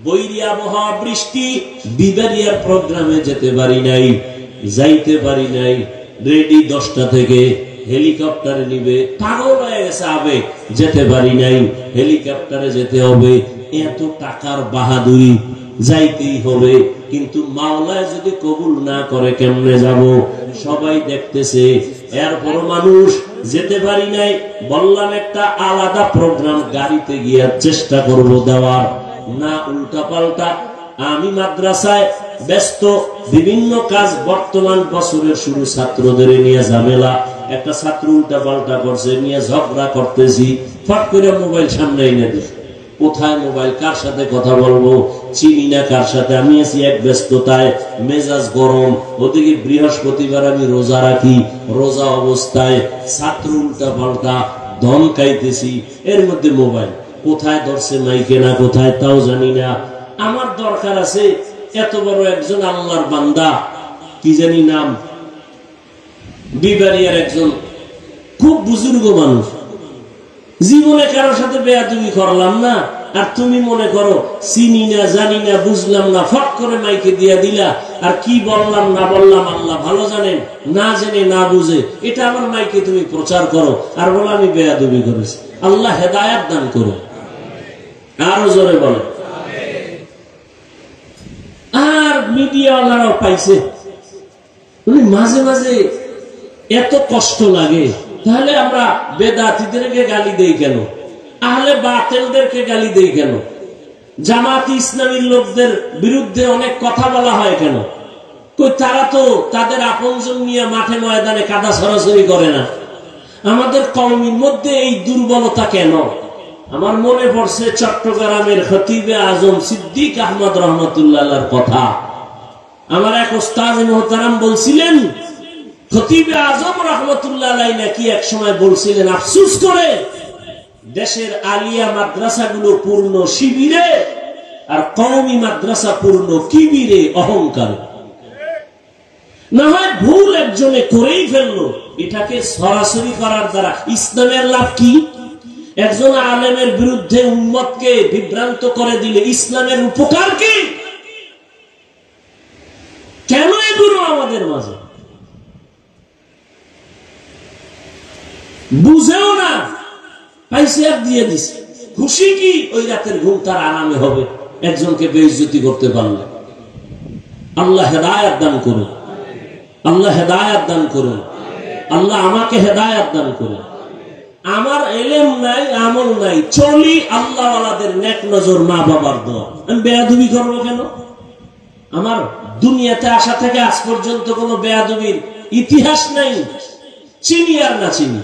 বৈরী আবহাওয়া, বৃষ্টি, বিবারিয়ার প্রোগ্রামে যেতে পারি নাই, যাইতে পারি নাই। রেডি 10টা থেকে হেলিকপ্টারে নিবে, পাগল হয়ে গেছে আবেগ, যেতে পারি নাই, হেলিকপ্টারে যেতে হবে। এত টাকার বাহাদুরি, যাইতেই হবে। কিন্তু মাওলায় যদি কবুল না করে কেমনে যাব? সবাই দেখতেছে। এরপর মানুষ যেতে পারি নাই, বললাম একটা আলাদা প্রোগ্রাম গাড়িতে গিয়ে চেষ্টা করব দেওয়ার, না উল্টা পাল্টা। আমি মাদ্রাসায় ব্যস্ত, বিভিন্ন কাজ, বর্তমান বছরের শুরু ছাত্রদের নিয়ে ঝামেলা। একটা ছাত্র উল্টা পাল্টা করছে, নিয়ে ঝগড়া করতেছি, ফট করে মোবাইল সামনে এনে দিই। কোথায় মোবাইল, কার সাথে কথা বলবো, চিনি না কার সাথে। আমি আছি এক ব্যস্ততায়, মেজাজ গরম। ওদিকে বৃহস্পতিবার আমি রোজা রাখি, রোজা অবস্থায় ছাত্র উল্টা পাল্টা ধমকাইতেছি, এর মধ্যে মোবাইল কোথায় ধরছে, মাইকে না কোথায় তাও জানি না। আমার দরকার আছে, এত বড় একজন আল্লাহর বান্দা, কি জানি নাম, বিবারিয়ার একজন খুব বুজুর্গ মানুষ, জীবনে কারোর সাথে বেয়াদবি করলাম না, আর তুমি মনে করো চিনি না, জানি না, বুঝলাম না, ফট করে মাইকে দিয়া দিলা। আর কি বললাম না বললাম আল্লাহ ভালো জানেন, না জেনে না বুঝে এটা আমার মাইকে তুমি প্রচার করো, আর বলো আমি বেয়াদবি করেছি। আল্লাহ হেদায়াত দান করো। আরো জোরে বলো। আর মিডিয়াওয়ালারাও পাইছে। মাঝে মাঝে এত কষ্ট লাগে, তাহলে আমরা বেদাতীদেরকে গালি দেই কেন? আহলে বাতিলদেরকে গালি দেই কেন? জামাত ইসলামীর লোকদের বিরুদ্ধে অনেক কথা বলা হয় কেন? কই তারা তো তাদের আপনজন নিয়ে মাঠে ময়দানে কাদা ছড়াছড়ি করে না। আমাদের কওমের মধ্যে এই দুর্বলতা কেন? আমার মনে পড়ছে চট্টগ্রামের খতিবে আজম সিদ্দিক আহমদ রহমতুল্লাহর কথা। আমার এক ওস্তাদ মুহতারাম বলছিলেন, খতিবে আজম রহমতুল্লাহ নাকি এক সময় বলছিলেন, আফসোস করে দেশের আলিয়া মাদ্রাসাগুলো পূর্ণ শিবিরে, আর কওমি মাদ্রাসা পূর্ণ কিবিরে, অহংকারে। না হয় ভুল একজনে করেই ফেললো, এটাকে সরাসরি করার দ্বারা ইসলামের লাভ কি? একজন আলেমের বিরুদ্ধে উম্মতকে বিভ্রান্ত করে দিলে ইসলামের উপকার কি? কেন এগুলো আমাদের মাঝে বুঝেও না, পাইসিয়ার দিয়ে দিছে। খুশি কি? ওই রাতের ঘুম তার আরামে হবে একজনকে বেইজ্জতি করতে পারলে। আল্লাহ হেদায়াত দান করুন, আল্লাহ হেদায়াত দান করুন, আল্লাহ আমাকে হেদায়াত দান করুন। আমার এলেম নাই, আমল নাই, চলি আল্লাহ ওয়ালাদের নেক নজর, মা বাবার দোয়া। আমি বেয়াদবি করবো কেন? আমার দুনিয়াতে আসা থেকে আজ পর্যন্ত কোন বেয়াদবির ইতিহাস নাই, চিনি আর না চিনি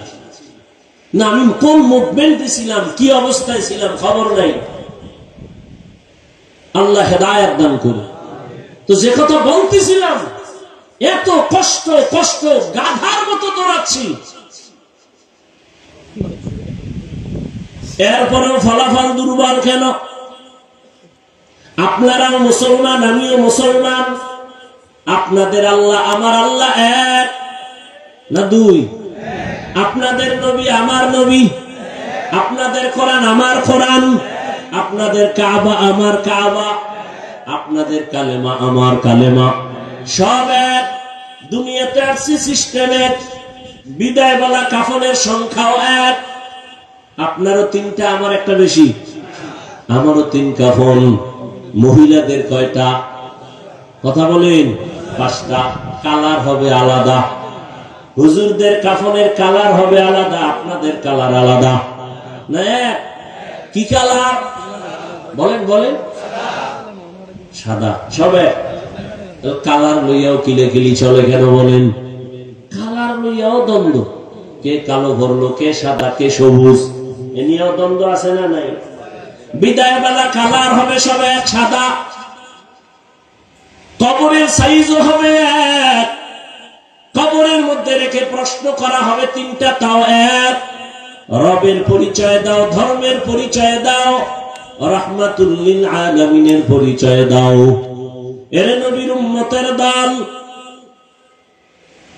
না, আমি কোন মুভমেন্টে ছিলাম, কি অবস্থায় ছিলাম খবর নাই। আল্লাহ হেদায়াত দান করুন। তো যে কথা বলতেছিলাম, এত কষ্ট কষ্ট গাধার মতো দৌড়াচ্ছি, এরপরেও ফলাফল দুর্বল কেন? আপনারাও মুসলমান, আমিও মুসলমান। আপনাদের আল্লাহ আমার আল্লাহ এক না দুই? আপনাদের নবী আমার নবী, আপনাদের কোরআন আমার কোরআন, আপনাদের কাবা আমার কাবা, আপনাদের কালেমা আমার কালেমা, সব এক। দুনিয়াতে আসছে সিস্টেম এক, বিদায় বলা কাফনের সংখ্যাও এক। আপনারও 3টা, আমার একটা বেশি। আমারও 3 কাফন। মহিলাদের কয়টা? কথা বলেন। 5টা। কালার হবে আলাদা। হুজুরদের কাফনের কালার হবে আলাদা, আপনাদের কালার আলাদা না? কি কালার বলেন? বলেন সাদা। সবে কালার লইয়াও কিলেকিলি চলে কেন বলেন? কালার লইয়াও দ্বন্দ্ব, কে কালো ভরলো, কে সাদা, কে সবুজ, এ নিয়েও দ্বন্দ্ব আছে না নাই? বিদায় বেলা কালার হবে সবে এক, সাদা। কবরের সাইজও হবে এক, কবরের মধ্যে রেখে প্রশ্ন করা হবে 3টা, তাও এক। রবের পরিচয় দাও, ধর্মের পরিচয় দাও, রাহমাতুল লিল আলামিনের পরিচয় দাও। এর নবীর উম্মতের দল।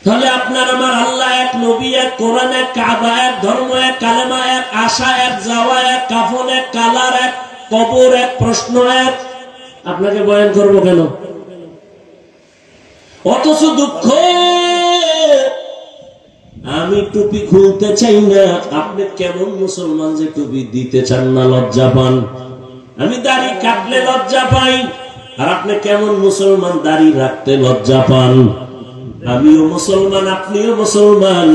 তাহলে আপনার আমার আল্লাহ এক, নবী এক, কোরআন এক, কাবা এক, ধর্ম এক, কালেমা এক, আশা এক, যাওয়া এক, কাফন এক, কালার এক, কবর এক, প্রশ্ন এক। আপনাকে বয়ান করবো কেন? অথচ দুঃখ, আমি টুপি খুলতে চাই না। আপনি কেমন মুসলমান যে টুপি দিতে চান না, লজ্জা পান। আমি দাড়ি কাটলে লজ্জা পাই, আর আপনি কেমন মুসলমান দাড়ি রাখতে লজ্জা পান। আমিও মুসলমান, আপনিও মুসলমান।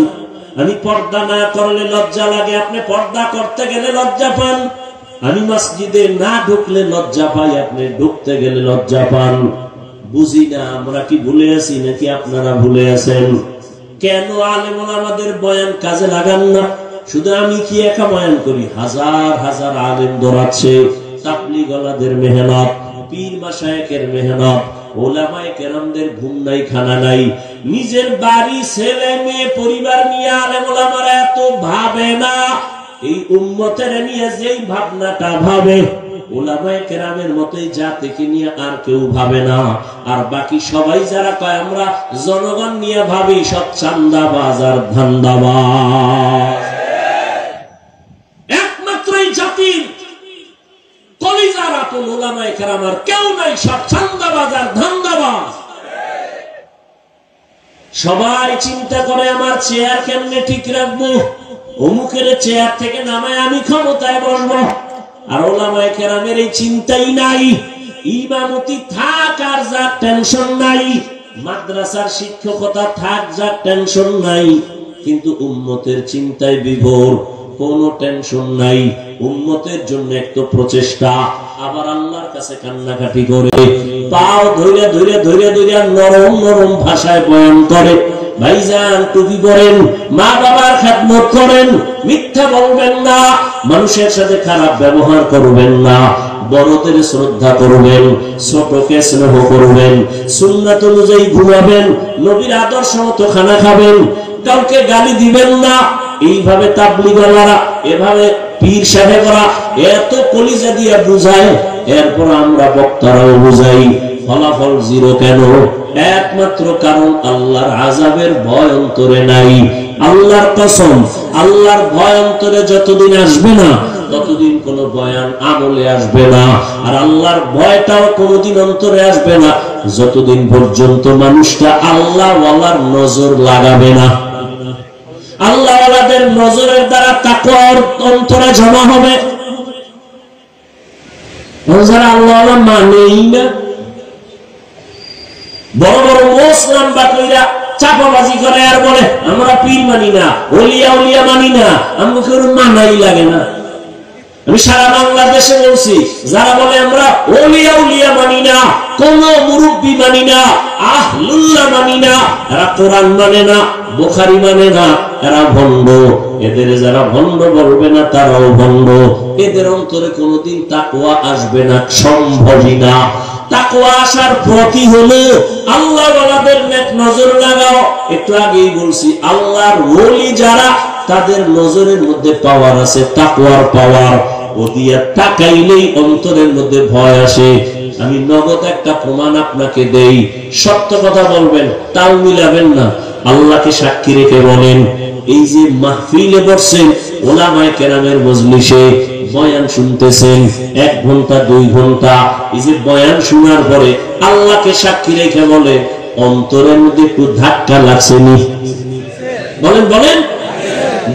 আমি পর্দা না করলে লজ্জা লাগে, আপনি পর্দা করতে গেলে লজ্জা পান। আমি মসজিদে না ঢুকলে লজ্জা পাই, আপনি ঢুকতে গেলে লজ্জা পান। বুঝি না আমরা কি ভুলে আছি নাকি আপনারা ভুলে আছেন? কেন আলেম ওলামাদের বয়ান কাজে লাগান না? শুধু আমি কি একা বয়ান করি? হাজার হাজার আলেম দৌড়াচ্ছে। তাবলীগ ওয়ালাদের মেহনত, পীর মাশায়েখের মেহনত, ওলামায়ে কেরামদের ঘুম নাই, খানা নাই। নিজের বাড়ি, ছেলে মেয়ে, পরিবার নিয়ে আলেম ওলামারা এত ভাবে না। এই উম্মতের নিয়ে যেই ভাবনাটা ভাবে, ওলামায়ে কেরামের মতোই জাতিকে নিয়ে আর কেউ ভাবে না। আর বাকি সবাই যারা কয় আমরা জনগণ নিয়ে ভাবি, সব চান্দাবাজ আর ধান্দাবাজ। একমাত্র এই জাতির কলিজার আপন ওলামায়ে কেরাম আর কেউ নাই, সব চান্দাবাজ আর ধান্দাবাজ। সবাই চিন্তা করে আমার চেয়ার কেমনে ঠিক রাখবো, অমুকের চেয়ার থেকে নামায় আমি ক্ষমতায় বসবো। আর ওলামায়ে কেরামের এই চিন্তাই নাই। ইমামতি থাক আর যার টেনশন নাই, মাদ্রাসার শিক্ষকতা থাক যার টেনশন নাই, কিন্তু উম্মতের চিন্তায় বিভোর, কোনো টেনশন নাই। উম্মতের জন্য একটু প্রচেষ্টা, আবার আল্লাহর কাছে কান্নাকাটি করে, পাও ধরে ধরে ধরে ধরে নরম নরম ভাষায় বয়ান করে। ভাইজান টুপি পরেন, মা বাবার খেদমত করেন, মিথ্যা বলবেন না, মানুষের সাথে খারাপ ব্যবহার করবেন না, বড়দের শ্রদ্ধা করবেন, ছোটকে স্নেহ করবেন, সুন্নাত অনুযায়ী ঘুমাবেন, নবীর আদর্শ মতো খানা খাবেন, কাউকে গালি দিবেন না। এইভাবে তাবলীগওয়ালারা, এভাবে পীর সাহেবরা এত কলিজা দিয়ে বুঝায়, এরপর আমরা বক্তারাও বুঝাই, ফলাফল জিরো কেন? একমাত্র কারণ আল্লাহর আযাবের ভয় অন্তরে নাই। আল্লাহর কসম, আল্লাহর ভয় অন্তরে যতদিন আসবে না, ততদিন কোন বয়ান আমলে আসবে না। আর আল্লাহর ভয়টাও কোনদিন অন্তরে আসবে না যতদিন পর্যন্ত মানুষটা আল্লাহ ওয়ালার নজর লাগাবে না। আল্লাহ ওয়ালাদের নজরের দ্বারা তাকওয়া অন্তরে জমা হবে। যারা আল্লাহ ওয়ালা মানেই না, বড় বড় মুসলিম বাকইরা চাপাবাজি করে আর বলে আমরা পীর মানি না, ওলিয়া উলিয়া মানি না, আমাকে মানাই লাগে না। আমি সারা বাংলাদেশে বলছি, যারা বলে আমরা ওলিয়া উলিয়া মানি না, কোন মুরব্বি মানি না, আহলুল্লাহ মানি না, এরা কোরআন মানে না, বুখারী মানে না, এরা ভণ্ড। এদের যারা ভণ্ড বলবে না তারাও ভণ্ড। এদের অন্তরে কোনোদিন তাকওয়া আসবে না, সম্ভবই না। তাকওয়া আসার প্রতি হলো আল্লাহ ওয়ালাদের নেক নজর লাগাও। একটু আগেই বলছি, আল্লাহর ওলি যারা, তাদের নজরের মধ্যে পাওয়ার আছে, তাকওয়ার পাওয়ার। ও দিয়া তাকাইলেই অন্তরের মধ্যে ভয় আসে। আমি নগদ একটা প্রমাণ আপনাকে দেই, সত্য কথা বলবেন, তাও মিলাবেন না। আল্লাহকে সাক্ষী রেখে বলেন, এই যে মাহফিলে বসছেন, ওলামায়ে কেরামের মজলিসে বয়ান শুনতেছেন 1 ঘন্টা 2 ঘন্টা, এই যে বয়ান শোনার পরে আল্লাহকে সাক্ষী রেখে বলে, অন্তরের মধ্যে একটু ধাক্কা লাগছেনি? বলেন বলেন।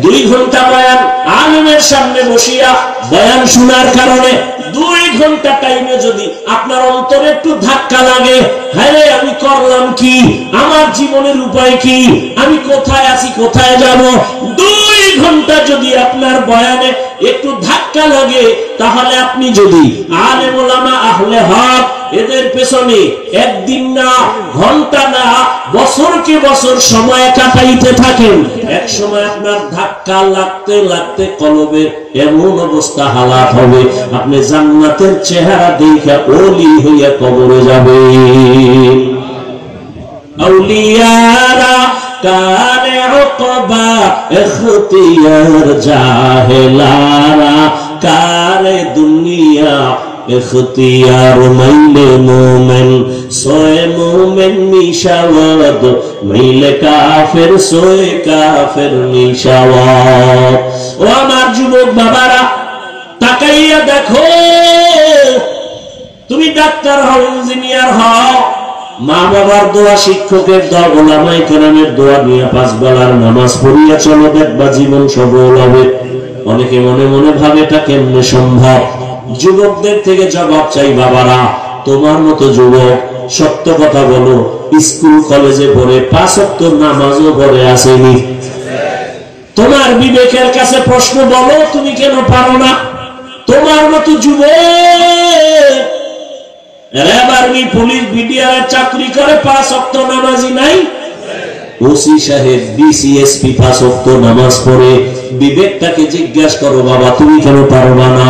2 ঘন্টা বয়ান আলেমের সামনে বসিয়া বয়ান শোনার কারণে 2 ঘন্টা টাইমে যদি আপনার অন্তরে একটু ধাক্কা লাগে, হ্যাঁ আমি করলাম কি, আমার জীবনের উপায় কি, আমি কোথায় আছি, কোথায় যাব, 2 ঘন্টা যদি আপনার বয়ানে একটু ধাক্কা লাগে, তাহলে আপনি যদি আলেম ওলামা আহলে হক এদের পেছনে একদিন না, ঘন্টা না, বছরকে বছর সময় কাটাইতে থাকেন, এক সময় আপনার ধাক্কা লাগতে লাগতে কলবে এমন অবস্থা হালাত হবে, আপনি জান্নাতের চেহারা দেখে ওলি হইয়া কবরে যাবেন। আউলিয়ারা কারে উকবা ইখতিয়ার, জাহেলারা কারে দুনিয়া ইখতিয়ার। মাইলে মুমিন সোয়ে মুমিন মিশাওয়াদ, মাইলে কাফের সোয়ে কাফের মিশাওয়াদ। ও আমার যুবক বাবারা, তাকাইয়া দেখো, তুমি তুমি ডাক্তার হও, ইঞ্জিনিয়ার হও, মা বাবার দোয়া, শিক্ষকের দোয়া, ওলামায়ে কেরামের দোয়া নিয়ে 5 বেলার নামাজ পড়িয়া চলো, দেখবা জীবন সফল হবে। অনেকে মনে মনে ভাবে এটা কেমনে সম্ভব। যুবকদের থেকে জবাব চাই, বাবারা তোমার মতো যুবক সত্য কথা বলো, স্কুল কলেজে পড়ে 5 ওয়াক্ত নামাজও পড়ে আসেনি? তোমার বিবেকের কাছে প্রশ্ন, বলো তুমি কেন পারো না? তোমার মতো যুবক র্যাব, আর্মি, পুলিশ, বিডিআর চাকরি করে 5 ওয়াক্ত নামাজি নাই? ওসি সাহেব, ডিসিএসপি 5 ওয়াক্ত নামাজ পড়ে। বিবেকটাকে জিজ্ঞাসা করো, বাবা তুমি কেন পারবা না?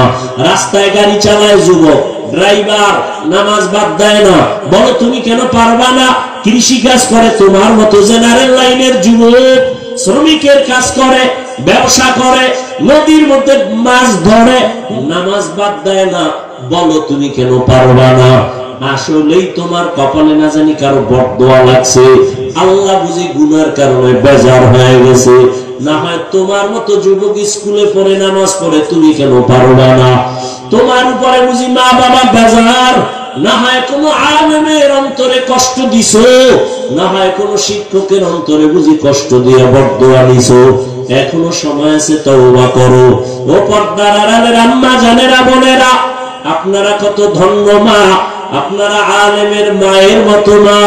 রাস্তায় গাড়ি চালায় যুবক, ড্রাইভার নামাজ বাদ দেয় না, বলো তুমি কেন পারবা না? কৃষি কাজ করে তোমার মতো জেনারেল লাইনের যুবক, শ্রমিকের কাজ করে, ব্যবসা করে, নদীর মধ্যে মাছ ধরে, নামাজ বাদ দেয় না, বলো তুমি কেন পারবা না? আসলেই তোমার কপালে না জানি কারো বদদোয়া লাগছে। আল্লাহ বুঝি গুনার কারণে বেজার হয়ে গেছে। না হয় তোমার মতো যুবক স্কুলে পড়ে নামাজ পড়ে, তুমি কেন পারবা না? তোমার উপরে বুঝি মা বাবা বেজার, না হয় কোনো আলেমের অন্তরে কষ্ট দিছো, না হয় কোনো শিক্ষকের অন্তরে বুঝি কষ্ট দিয়ে বদদোয়া দিছো। এখনো সময় আছে, তওবা করো। ও পর্দার আড়ালের আম্মা জানেরা, বোনেরা, আপনারা কত ধন্য মা, আপনারা আলেমের মায়ের মতো মা,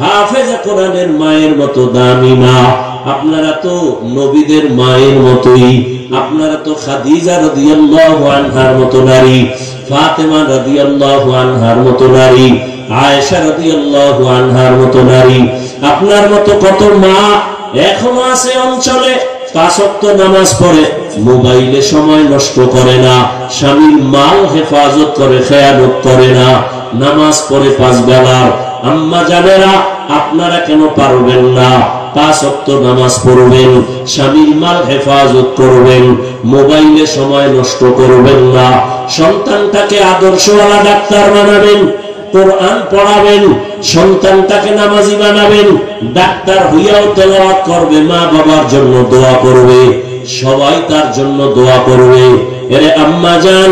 হাফেজে কোরআনের মায়ের মতো দামি মা, আপনারা তো নবীদের মায়ের মতোই, আপনারা তো খাদিজা রাদিয়াল্লাহু আনহার মতো নারী, ফাতেমা রাদিয়াল্লাহু আনহার মতো নারী, আয়েশা রাদিয়াল্লাহু আনহার মতো নারী। আপনার মতো কত মা এখনো আছে অঞ্চলে 5 ওয়াক্ত নামাজ পড়ে, মোবাইলে সময় নষ্ট করে না, স্বামীর মাল হেফাজত করে, খেয়ানত করে না, নামাজ পড়ে 5 বেলার। আম্মা জানেরা, আপনারা কেন পারবেন না? 5 ওয়াক্ত নামাজ পড়বেন, স্বামীর মাল হেফাজত করবেন, মোবাইলে সময় নষ্ট করবেন না, সন্তানটাকে আদর্শওয়ালা ডাক্তার বানাবেন, কোরআন পড়াবেন, সন্তানটাকে নামাজি বানাবেন, ডাক্তার হইয়াও তেলাওয়াত করবে, মা বাবার জন্য দোয়া করবে, সবাই তার জন্য দোয়া করবে। এরে আম্মা জান,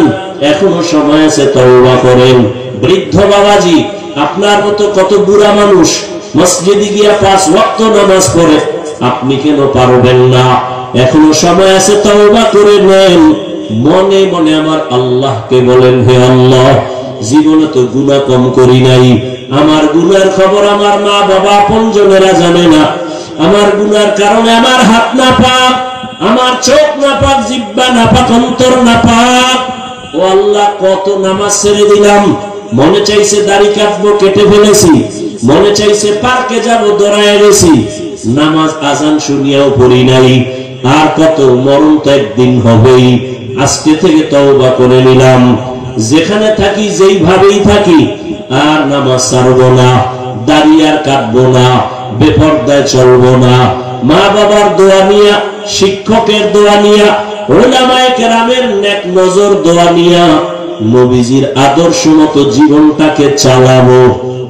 এখনো সময় আছে, তওবা করেন। বৃদ্ধ বাবাজি, আপনার মতো কত বুড়া মানুষ মসজিদে গিয়া 5 ওয়াক্ত নামাজ পড়ে, আপনি কেন পারবেন না? এখনো সময় আছে, তওবা করে নেন। মনে মনে আমার আল্লাহকে বলেন, হে আল্লাহ, জীবনে তো গুনাহ কম করি নাই, আমার গুনার খবর আমার মা বাবা আপনজনেরা জানে না, আমার গুনার কারণে আমার হাত না পাক, আমার চোখ না পাক, জিহ্বা না পাক, অন্তর না পাক। ও আল্লাহ, কত নামাজ ছেড়ে দিলাম, মনে চাইছে দাড়ি কাটবো, কেটে ফেলেছি, মনে চাইছে পার্কে যাবো, দৌড়ায় গেছি, নামাজ আজান শুনিয়াও পড়ি নাই। আর কত, মরণ তো একদিন হবেই। আজকে থেকে তওবা করে নিলাম, যেখানে থাকি যেইভাবেই থাকি, আর নামাজ ছাড়বো না, দাড়ি আর কাটবো না, বেপরদায় চলবো না। মা বাবার দোয়া নিয়া, শিক্ষকের দোয়া নিয়া, উলামায়ে কেরামের নেক নজর দোয়া নিয়া, নবীজির আদর্শ মতো জীবনটাকে চালাবো।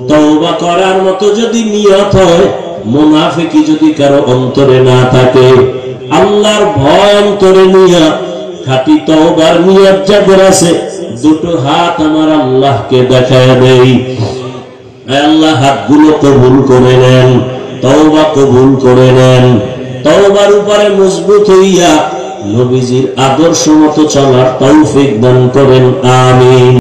তওবা করার মতো যদি নিয়ত হয়, মুনাফিকি যদি কারো অন্তরে না থাকে, আল্লাহর ভয় অন্তরে নিয়া খাঁটি তওবার নিয়ত যাদের আছে, দুটো হাত আমার আল্লাহকে দেখায় দেই। আল্লাহ হাতগুলো কবুল করে নেন, তওবা কবুল করে নেন। তওবার উপরে মজবুত হইয়া নবীজির আদর্শ মতো চলার তৌফিক দান করেন, আমিন।